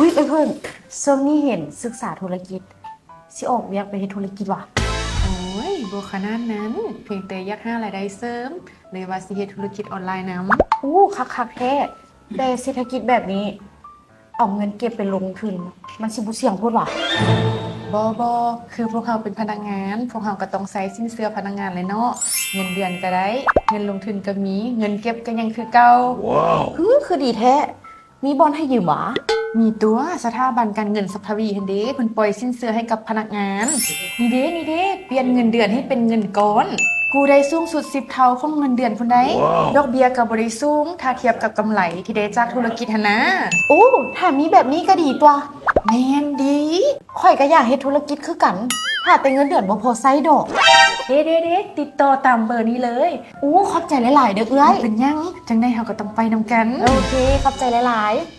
อุ้ยเพื่อนช่วงนี้เห็นศึกษาธุรกิจสิออกเวียกไปเฮ็ดธุรกิจว่ะโอ้ยบ่ขนาดนั้นเพียงแต่อยากหารายได้เสริมเลยว่าสิเฮ็ดธุรกิจออนไลน์นำอู้คักแท้แต่เศรษฐกิจแบบนี้เอาเงินเก็บไปลงทุนมันสิบ่เสี่ยงโพดว่ะบ่คือพวกเราเป็นพนักงาน พวกเราก็ต้องใช้สินเชื่อพนักงานเลยเนาะเงินเดือนก็ได้ เงินลงทุนก็มี เงินเก็บก็ยังคือเก่าคือดีแท้มีบอลให้ยืมหวะมีตัวสถาบันการเงินสัพพวีเห็นเด้เพิ่นปล่อยสินเชื่อให้กับพนักงานนี่เด้เปลี่ยนเงินเดือนให้เป็นเงินก้อนกู้ได้สูงสุด10เท่าของเงินเดือนพุ่นได้ดอกเบี้ยก็บ่ได้สูงถ้าเทียบกับกำไรที่ได้จากธุรกิจหั่นนะ โอ้ถ้ามีแบบนี้ก็ดีตัว แม่นดี ข่อยก็อยากเฮ็ดธุรกิจคือกันถ้าแต่เงินเดือนบ่พอใช้ดอกเด้ติดต่อตามเบอร์นี้เลย อู้ขอบใจหลายๆเด้อเอื้อยเป็นยังจังได้เฮาก็ต้องไปนำกันโอเคขอบใจหลายๆ